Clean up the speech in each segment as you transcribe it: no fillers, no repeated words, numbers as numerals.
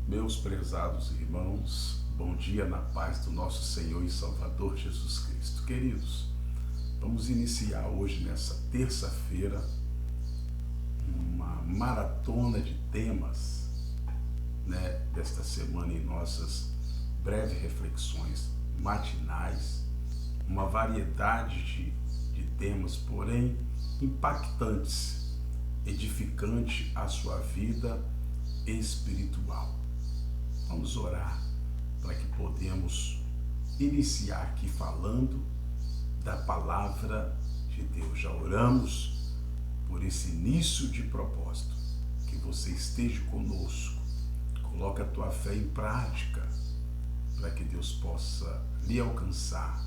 Meus prezados irmãos, bom dia na paz do nosso Senhor e Salvador Jesus Cristo. Queridos, vamos iniciar hoje, nessa terça-feira, uma maratona de temas, desta semana em nossas breves reflexões matinais, uma variedade de temas, porém impactantes, edificante à sua vida espiritual. Vamos orar para que podemos iniciar aqui falando da palavra de Deus. Já oramos por esse início de propósito, que você esteja conosco, coloque a tua fé em prática, para que Deus possa lhe alcançar,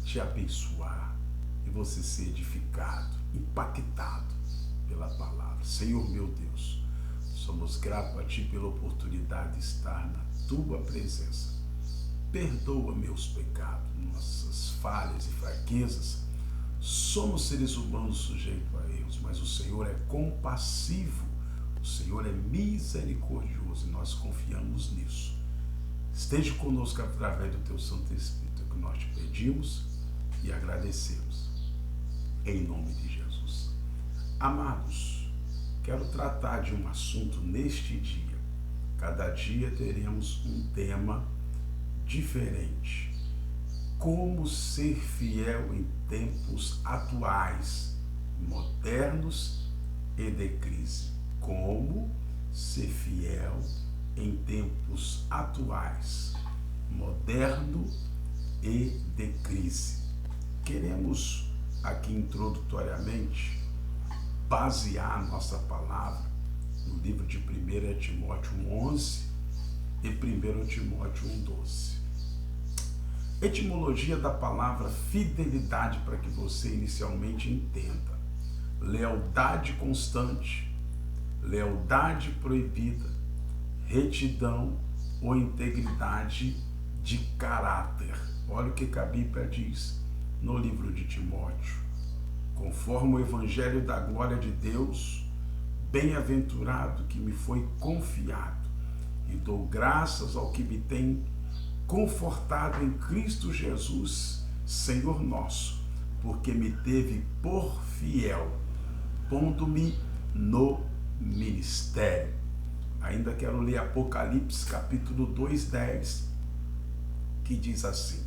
te abençoar e você ser edificado, impactado pela palavra. Senhor meu Deus, somos gratos a Ti pela oportunidade de estar na Tua presença. Perdoa meus pecados, nossas falhas e fraquezas. Somos seres humanos sujeitos a erros, mas o Senhor é compassivo, o Senhor é misericordioso e nós confiamos nisso. Esteja conosco através do Teu Santo Espírito, que nós te pedimos e agradecemos. Em nome de Jesus. Amados, quero tratar de um assunto neste dia. Cada dia teremos um tema diferente. Como ser fiel em tempos atuais, modernos e de crise. Como ser fiel em tempos atuais, moderno e de crise. Queremos aqui introdutoriamente basear a nossa palavra no livro de 1 Timóteo 11 e 1 Timóteo 1:12. Etimologia da palavra fidelidade, para que você inicialmente entenda: lealdade constante, lealdade proibida, retidão ou integridade de caráter. Olha o que a Bíblia diz no livro de Timóteo. Conforme o evangelho da glória de Deus, bem-aventurado que me foi confiado, e dou graças ao que me tem confortado em Cristo Jesus, Senhor nosso, porque me teve por fiel, pondo-me no ministério. Ainda quero ler Apocalipse capítulo 2:10, que diz assim: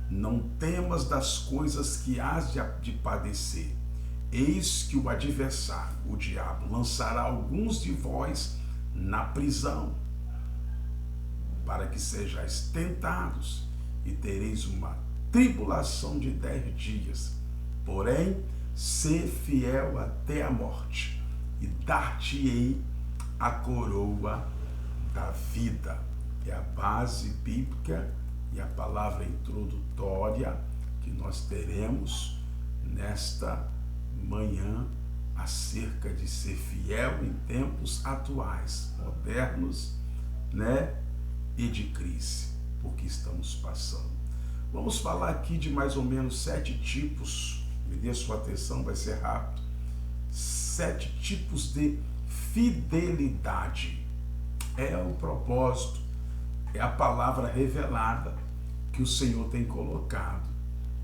não temas das coisas que hás de padecer. Eis que o adversário, o diabo, lançará alguns de vós na prisão, para que sejais tentados, e tereis uma tribulação de 10 dias. Porém, sê fiel até a morte, e dar-te-ei a coroa da vida. É a base bíblica e a palavra introdutória que nós teremos nesta manhã acerca de ser fiel em tempos atuais, modernos, e de crise, porque estamos passando. Vamos falar aqui de mais ou menos 7 tipos, me dê sua atenção, vai ser rápido, 7 tipos de fidelidade. É o propósito, é a palavra revelada que o Senhor tem colocado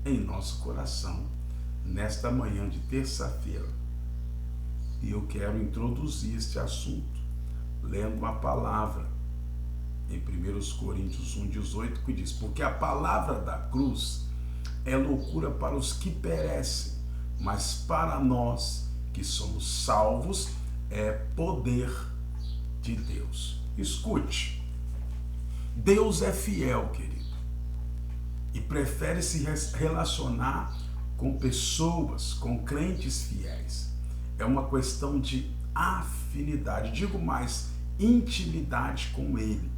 em nosso coração nesta manhã de terça-feira. E eu quero introduzir este assunto lendo uma palavra em 1 Coríntios 1:18, que diz: porque a palavra da cruz é loucura para os que perecem, mas para nós que somos salvos é poder de Deus. Escute, Deus é fiel, querido, e prefere se relacionar com pessoas, com crentes fiéis. É uma questão de afinidade, digo mais, intimidade com Ele.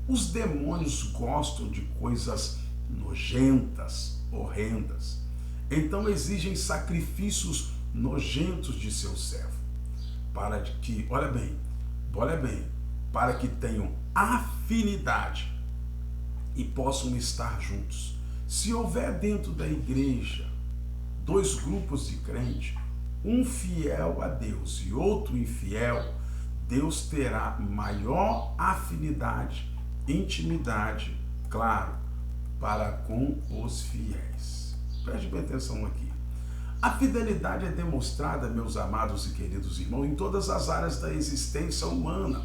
Os demônios gostam de coisas nojentas, horrendas, então exigem sacrifícios nojentos de seu servo, para que, olha bem, para que tenham afinidade e possam estar juntos. Se houver dentro da igreja 2 grupos de crentes, um fiel a Deus e outro infiel, Deus terá maior afinidade, intimidade, claro, para com os fiéis. Preste bem atenção aqui. A fidelidade é demonstrada, meus amados e queridos irmãos, em todas as áreas da existência humana.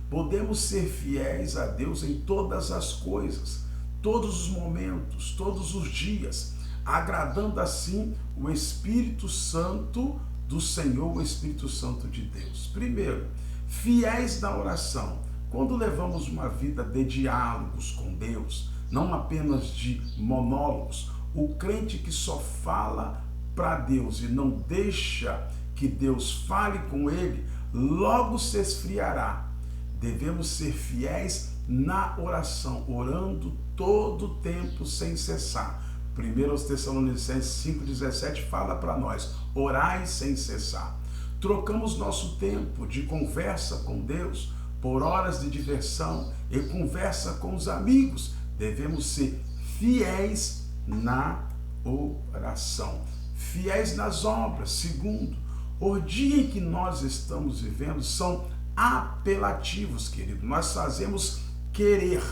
Podemos ser fiéis a Deus em todas as coisas, todos os momentos, todos os dias, agradando assim o Espírito Santo do Senhor, o Espírito Santo de Deus. Primeiro, fiéis na oração. Quando levamos uma vida de diálogos com Deus, não apenas de monólogos, o crente que só fala para Deus e não deixa que Deus fale com ele, logo se esfriará. Devemos ser fiéis na oração, orando todo o tempo sem cessar. 1 Tessalonicenses 5,17 fala para nós, orai sem cessar. Trocamos nosso tempo de conversa com Deus por horas de diversão e conversa com os amigos. Devemos ser fiéis na oração, fiéis nas obras. Segundo, o dia em que nós estamos vivendo são apelativos, querido. Nós fazemos querer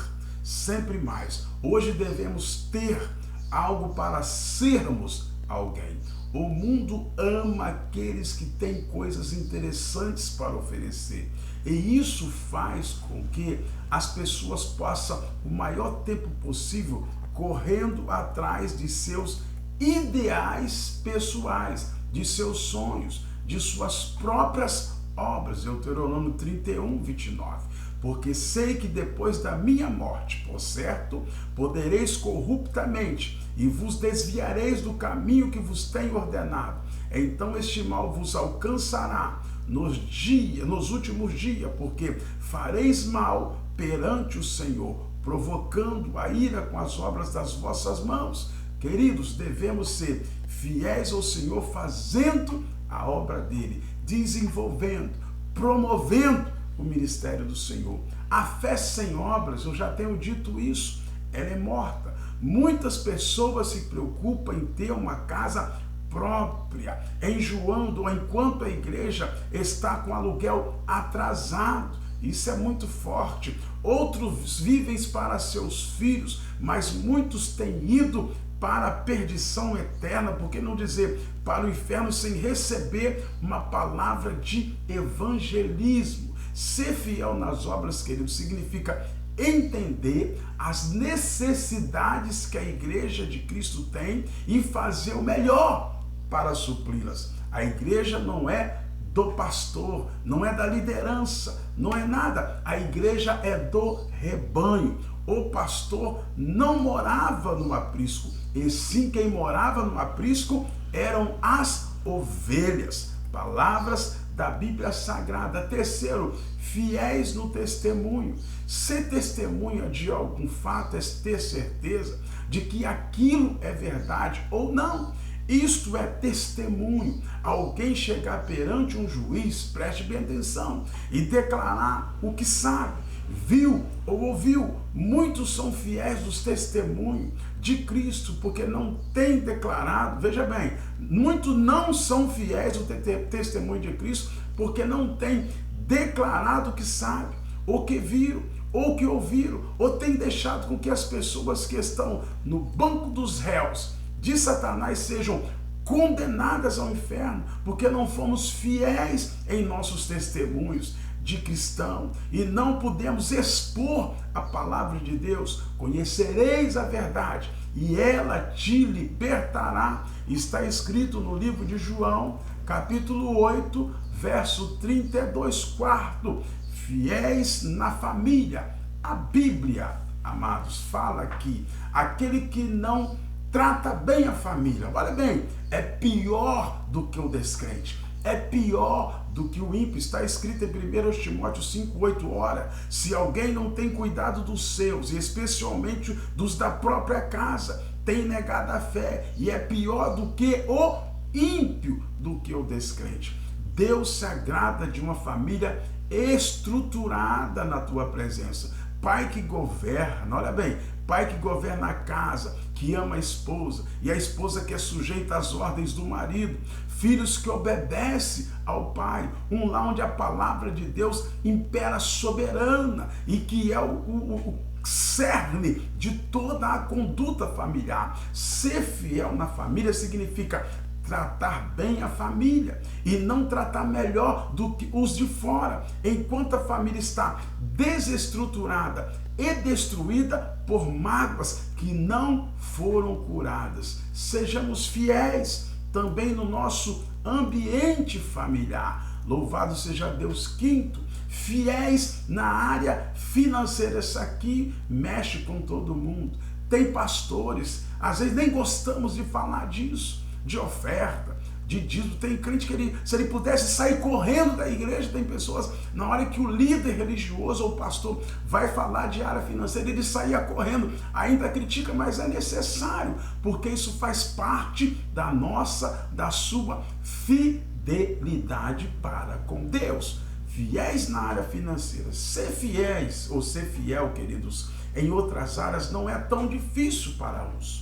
sempre mais. Hoje devemos ter algo para sermos alguém. O mundo ama aqueles que têm coisas interessantes para oferecer. E isso faz com que as pessoas possam, o maior tempo possível, correndo atrás de seus ideais pessoais, de seus sonhos, de suas próprias obras. Deuteronômio 31:29. Porque sei que depois da minha morte, por certo, podereis corruptamente e vos desviareis do caminho que vos tenho ordenado. Então este mal vos alcançará nos últimos dias, porque fareis mal perante o Senhor, provocando a ira com as obras das vossas mãos. Queridos, devemos ser fiéis ao Senhor, fazendo a obra dele, desenvolvendo, promovendo o ministério do Senhor. A fé sem obras, eu já tenho dito isso, ela é morta. Muitas pessoas se preocupam em ter uma casa própria, enjoando enquanto a igreja está com aluguel atrasado. Isso é muito forte. Outros vivem para seus filhos, mas muitos têm ido para a perdição eterna, por que não dizer para o inferno, sem receber uma palavra de evangelismo. Ser fiel nas obras, querido, significa entender as necessidades que a igreja de Cristo tem e fazer o melhor para supri-las. A igreja não é do pastor, não é da liderança, não é nada. A igreja é do rebanho. O pastor não morava no aprisco, e sim quem morava no aprisco eram as ovelhas. Palavras da Bíblia Sagrada. Terceiro, fiéis no testemunho. Ser testemunha de algum fato é ter certeza de que aquilo é verdade ou não. Isto é testemunho. Alguém chegar perante um juiz, preste bem atenção, e declarar o que sabe, viu ou ouviu. Muitos são fiéis dos testemunhos de Cristo, porque não tem declarado. Veja bem, muitos não são fiéis do testemunho de Cristo, porque não tem declarado o que sabe, ou que viram, ou que ouviram, ou tem deixado com que as pessoas que estão no banco dos réus de Satanás sejam condenadas ao inferno, porque não fomos fiéis em nossos testemunhos de cristão e não pudemos expor a palavra de Deus. Conhecereis a verdade e ela te libertará. Está escrito no livro de João, capítulo 8, verso 32, quarto. Fiéis na família. A Bíblia, amados, fala que aquele que não trata bem a família, olha bem, é pior do que o descrente, é pior do que o ímpio. Está escrito em 1 Timóteo 5:8, ora, se alguém não tem cuidado dos seus, e especialmente dos da própria casa, tem negado a fé, e é pior do que o ímpio, do que o descrente. Deus se agrada de uma família estruturada na tua presença. Pai que governa, olha bem, pai que governa a casa, que ama a esposa, e a esposa que é sujeita às ordens do marido. filhos que obedecem ao pai, um lar onde a palavra de Deus impera soberana e que é o cerne de toda a conduta familiar. Ser fiel na família significa tratar bem a família e não tratar melhor do que os de fora, enquanto a família está desestruturada e destruída por mágoas que não foram curadas. Sejamos fiéis também no nosso ambiente familiar. Louvado seja Deus. Quinto, fiéis na área financeira. Isso aqui mexe com todo mundo. Tem pastores, às vezes nem gostamos de falar disso, de oferta, de dízimo. Tem crente que se ele pudesse sair correndo da igreja. Tem pessoas, na hora que o líder religioso ou pastor vai falar de área financeira, ele saía correndo. Ainda critica, mas é necessário, porque isso faz parte da sua fidelidade para com Deus. Fiéis na área financeira. Ser fiéis ou ser fiel, queridos, em outras áreas não é tão difícil para uns.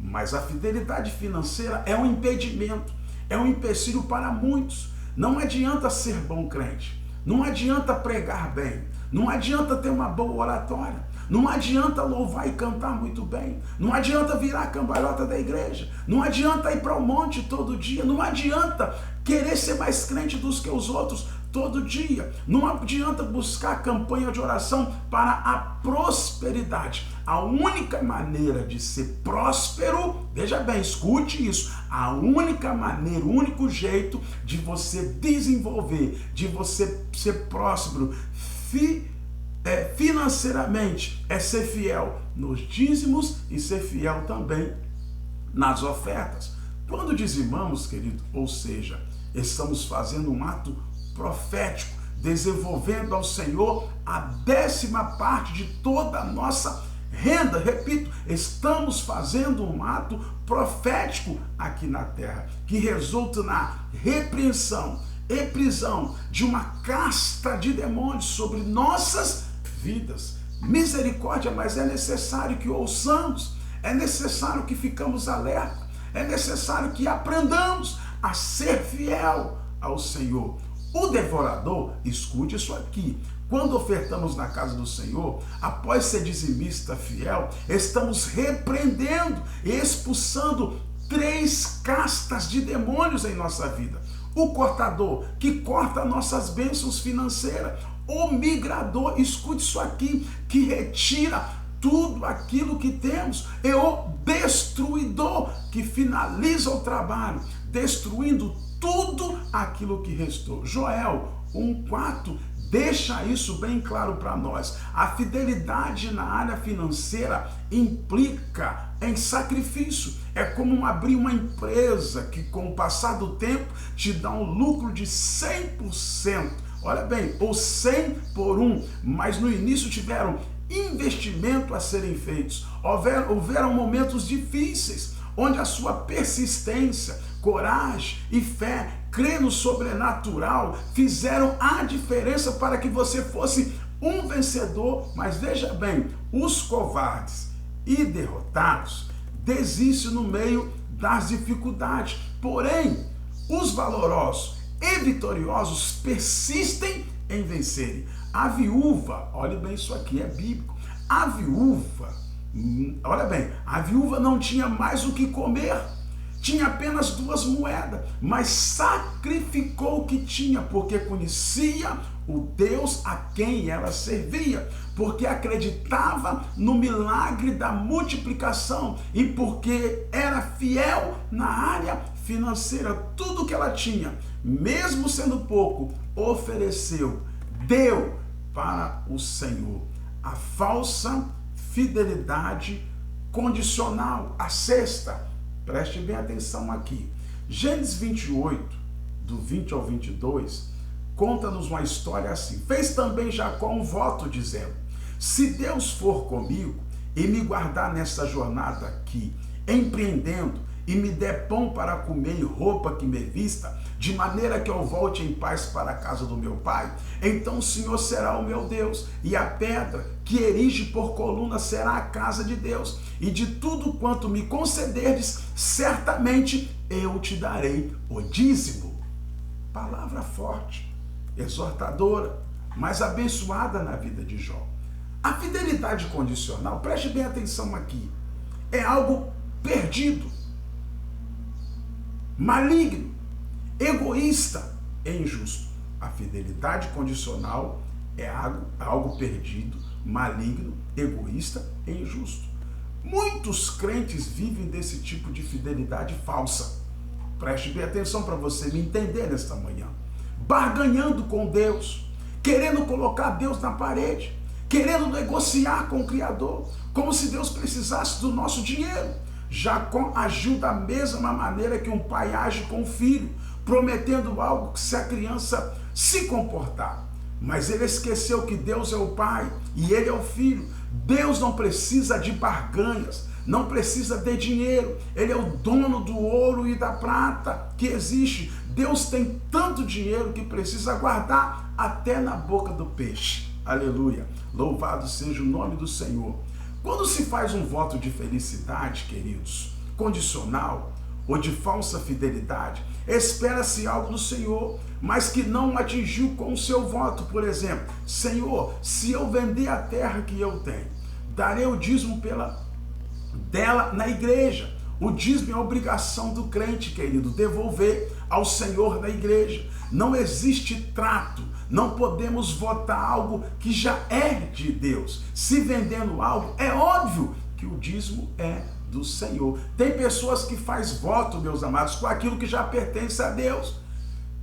Mas a fidelidade financeira é um impedimento, é um empecilho para muitos. Não adianta ser bom crente, não adianta pregar bem, não adianta ter uma boa oratória, não adianta louvar e cantar muito bem, não adianta virar a cambalhota da igreja, não adianta ir para o monte todo dia, não adianta querer ser mais crente dos que os outros todo dia, não adianta buscar campanha de oração para a prosperidade. A única maneira de ser próspero, veja bem, escute isso, a única maneira, o único jeito de você desenvolver, de você ser próspero financeiramente, é ser fiel nos dízimos e ser fiel também nas ofertas. Quando dizimamos, querido, ou seja, estamos fazendo um ato profético, desenvolvendo ao Senhor a 10ª parte de toda a nossa renda. Repito, estamos fazendo um ato profético aqui na terra, que resulta na repreensão e prisão de uma casta de demônios sobre nossas vidas. Misericórdia, mas é necessário que ouçamos, é necessário que ficamos alerta, é necessário que aprendamos a ser fiel ao Senhor. O devorador, escute isso aqui, quando ofertamos na casa do Senhor, após ser dizimista fiel, estamos repreendendo e expulsando 3 castas de demônios em nossa vida. O cortador, que corta nossas bênçãos financeiras. O migrador, escute isso aqui, que retira tudo aquilo que temos. E o destruidor, que finaliza o trabalho, destruindo tudo aquilo que restou. Joel 1:4 deixa isso bem claro para nós. A fidelidade na área financeira implica em sacrifício. É como abrir uma empresa que, com o passar do tempo, te dá um lucro de 100%. Olha bem, ou 100 por 1, mas no início tiveram investimento a serem feitos. Houveram momentos difíceis, onde a sua persistência, coragem e fé, crer no sobrenatural, fizeram a diferença para que você fosse um vencedor. Mas veja bem, os covardes e derrotados desistem no meio das dificuldades. Porém, os valorosos e vitoriosos persistem em vencerem. A viúva, olha bem, isso aqui é bíblico. A viúva, olha bem, a viúva não tinha mais o que comer. Tinha apenas 2 moedas, mas sacrificou o que tinha, porque conhecia o Deus a quem ela servia, porque acreditava no milagre da multiplicação e porque era fiel na área financeira. Tudo que ela tinha, mesmo sendo pouco, ofereceu, deu para o Senhor. A falsa fidelidade condicional. A sexta, preste bem atenção aqui. Gênesis 28, do 20 ao 22, conta-nos uma história assim. Fez também Jacó um voto, dizendo: se Deus for comigo e me guardar nessa jornada aqui, empreendendo e me der pão para comer e roupa que me vista, de maneira que eu volte em paz para a casa do meu pai, então o Senhor será o meu Deus, e a pedra que erige por coluna será a casa de Deus, e de tudo quanto me concederdes, certamente eu te darei o dízimo. Palavra forte, exortadora, mas abençoada na vida de Jó. A fidelidade condicional, preste bem atenção aqui, é algo perdido, maligno, egoísta e injusto. A fidelidade condicional é algo perdido, maligno, egoísta e injusto. Muitos crentes vivem desse tipo de fidelidade falsa. Preste bem atenção para você me entender nesta manhã. Barganhando com Deus, querendo colocar Deus na parede, querendo negociar com o Criador, como se Deus precisasse do nosso dinheiro. Jacó agiu da mesma maneira que um pai age com o filho, prometendo algo que se a criança se comportar. Mas ele esqueceu que Deus é o pai e ele é o filho. Deus não precisa de barganhas, não precisa de dinheiro. Ele é o dono do ouro e da prata que existe. Deus tem tanto dinheiro que precisa guardar até na boca do peixe. Aleluia. Louvado seja o nome do Senhor. Quando se faz um voto de felicidade, queridos, condicional ou de falsa fidelidade, espera-se algo do Senhor, mas que não atingiu com o seu voto. Por exemplo, Senhor, se eu vender a terra que eu tenho, darei o dízimo dela na igreja. O dízimo é obrigação do crente, querido, devolver ao Senhor na igreja. Não existe trato, não podemos votar algo que já é de Deus. Se vendendo algo, é óbvio que o dízimo é do Senhor. Tem pessoas que fazem voto, meus amados, com aquilo que já pertence a Deus.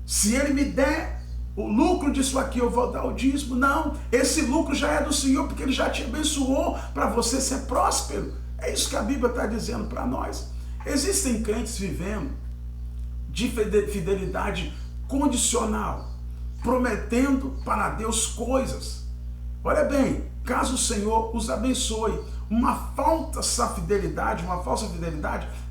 Se ele me der o lucro disso aqui, eu vou dar o dízimo. Não, esse lucro já é do Senhor, porque ele já te abençoou para você ser próspero. É isso que a Bíblia está dizendo para nós. Existem crentes vivendo de fidelidade condicional, prometendo para Deus coisas. Olha bem, caso o Senhor os abençoe, uma falsa fidelidade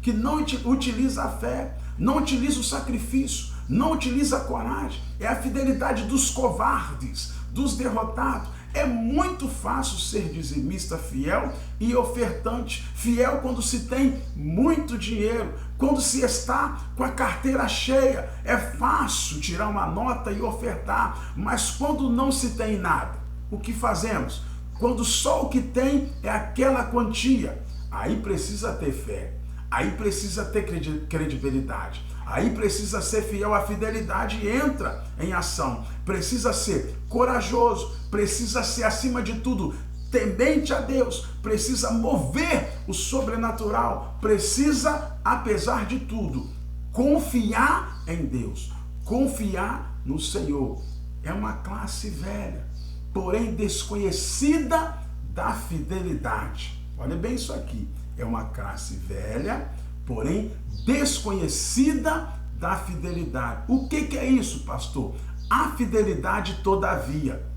que não utiliza a fé, não utiliza o sacrifício, não utiliza a coragem, é a fidelidade dos covardes, dos derrotados. É muito fácil ser dizimista fiel e ofertante. Fiel quando se tem muito dinheiro, quando se está com a carteira cheia. É fácil tirar uma nota e ofertar, mas quando não se tem nada, o que fazemos? Quando só o que tem é aquela quantia, aí precisa ter fé, aí precisa ter credibilidade, aí precisa ser fiel. A fidelidade entra em ação, precisa ser corajoso, precisa ser, acima de tudo, temente a Deus, precisa mover o sobrenatural, precisa, apesar de tudo, confiar em Deus, confiar no Senhor. É uma classe velha, porém desconhecida da fidelidade. Olha bem isso aqui, é uma classe velha, porém desconhecida da fidelidade. O que é isso, pastor? A fidelidade, todavia.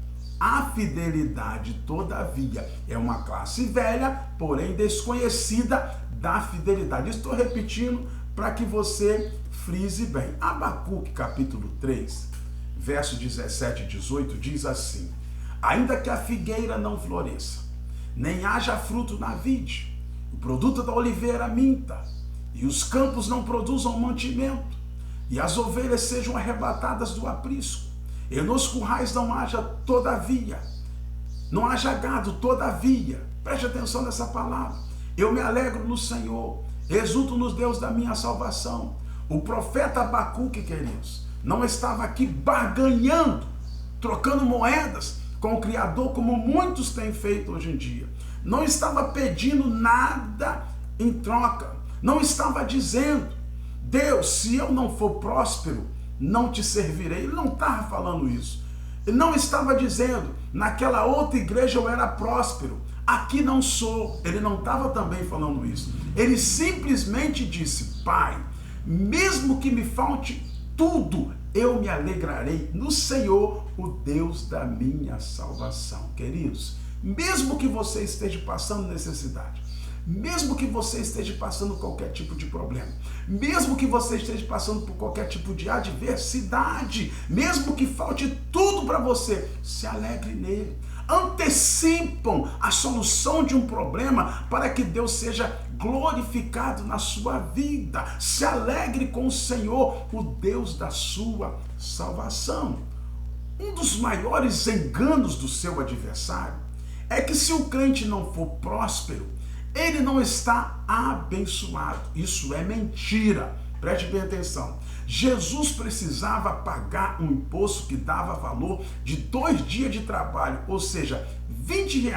A fidelidade, todavia, é uma classe velha, porém desconhecida da fidelidade. Estou repetindo para que você frise bem. Abacuque, capítulo 3, verso 17 e 18, diz assim: ainda que a figueira não floresça, nem haja fruto na vide, o produto da oliveira minta, e os campos não produzam mantimento, e as ovelhas sejam arrebatadas do aprisco, e nos currais não haja todavia, não haja gado todavia. Preste atenção nessa palavra. Eu me alegro no Senhor, exulto nos Deus da minha salvação. O profeta Abacuque, queridos, não estava aqui barganhando, trocando moedas com o Criador, como muitos têm feito hoje em dia. Não estava pedindo nada em troca. Não estava dizendo: Deus, se eu não for próspero, não te servirei. Ele não estava falando isso. Ele não estava dizendo: naquela outra igreja eu era próspero, aqui não sou. Ele não estava também falando isso. Ele simplesmente disse: Pai, mesmo que me falte tudo, eu me alegrarei no Senhor, o Deus da minha salvação. Queridos, mesmo que você esteja passando necessidade, mesmo que você esteja passando qualquer tipo de problema, mesmo que você esteja passando por qualquer tipo de adversidade, mesmo que falte tudo para você, se alegre nele. Antecipam a solução de um problema para que Deus seja glorificado na sua vida. Se alegre com o Senhor, o Deus da sua salvação. Um dos maiores enganos do seu adversário é que se o crente não for próspero, ele não está abençoado. Isso é mentira. Preste bem atenção. Jesus precisava pagar um imposto que dava valor de 2 dias de trabalho, ou seja, R$ 20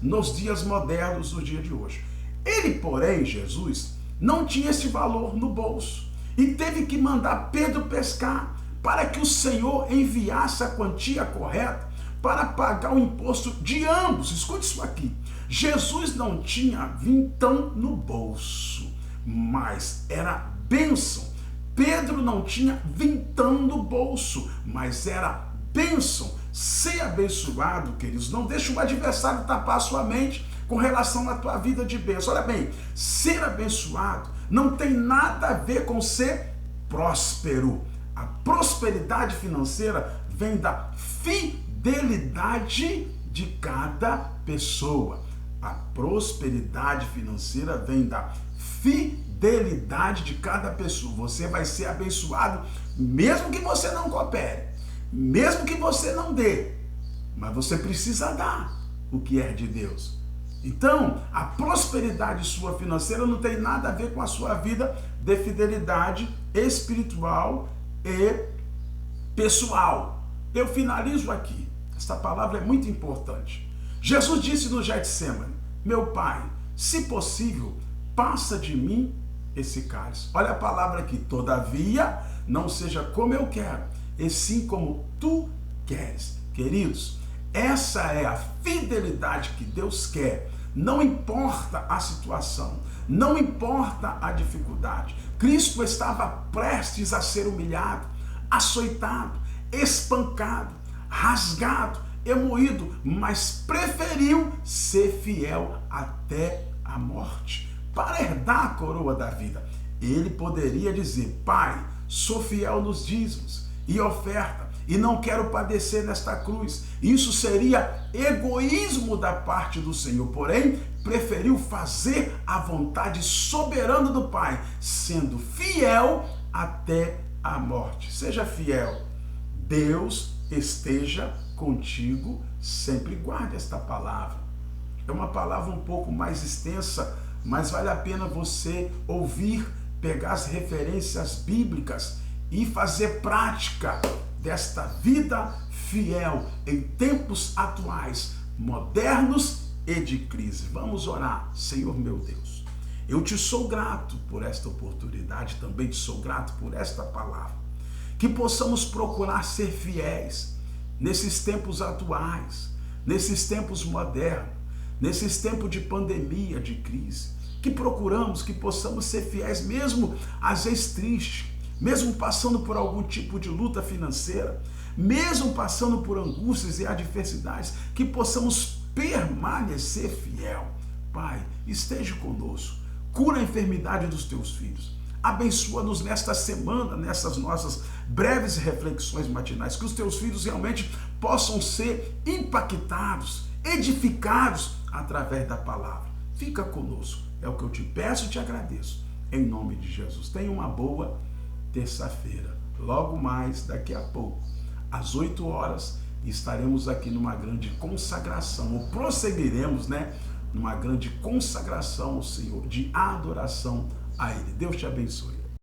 nos dias modernos do dia de hoje. Ele, porém, Jesus, não tinha esse valor no bolso e teve que mandar Pedro pescar para que o Senhor enviasse a quantia correta para pagar o imposto de ambos. Escute isso aqui. Jesus não tinha vintão no bolso, mas era bênção. Pedro não tinha vintão no bolso, mas era bênção. Ser abençoado, queridos, não deixa o adversário tapar a sua mente com relação à tua vida de bênção. Olha bem, ser abençoado não tem nada a ver com ser próspero. A prosperidade financeira vem da fidelidade de cada pessoa. A prosperidade financeira vem da fidelidade de cada pessoa. Você vai ser abençoado mesmo que você não coopere, mesmo que você não dê, mas você precisa dar o que é de Deus. Então, a prosperidade sua financeira não tem nada a ver com a sua vida de fidelidade espiritual e pessoal. Eu finalizo aqui. Esta palavra é muito importante. Jesus disse no Getsemane: meu Pai, se possível, passa de mim esse cálice. Olha a palavra aqui. Todavia, não seja como eu quero, e sim como tu queres. Queridos, essa é a fidelidade que Deus quer. Não importa a situação, não importa a dificuldade. Cristo estava prestes a ser humilhado, açoitado, espancado, rasgado e moído, mas preferiu ser fiel até a morte para herdar a coroa da vida. Ele poderia dizer: Pai, sou fiel nos dízimos e oferta, e não quero padecer nesta cruz. Isso seria egoísmo da parte do Senhor, porém, preferiu fazer a vontade soberana do Pai, sendo fiel até a morte. Seja fiel. Deus esteja contigo sempre. Guarde esta palavra. É uma palavra um pouco mais extensa, mas vale a pena você ouvir, pegar as referências bíblicas e fazer prática desta vida fiel em tempos atuais, modernos e de crise. Vamos orar. Senhor meu Deus, eu te sou grato por esta oportunidade, também te sou grato por esta palavra. Que possamos procurar ser fiéis nesses tempos atuais, nesses tempos modernos, nesses tempos de pandemia, de crise. Que procuramos, que possamos ser fiéis mesmo às vezes tristes, mesmo passando por algum tipo de luta financeira, mesmo passando por angústias e adversidades, que possamos permanecer fiel. Pai, esteja conosco, cura a enfermidade dos teus filhos, abençoa-nos nesta semana, nessas nossas breves reflexões matinais, que os teus filhos realmente possam ser impactados, edificados através da palavra. Fica conosco, é o que eu te peço e te agradeço, em nome de Jesus. Tenha uma boa terça-feira. Logo mais, daqui a pouco, às 8 horas, estaremos aqui numa grande consagração, ou prosseguiremos, numa grande consagração ao Senhor, de adoração a Ele. Deus te abençoe.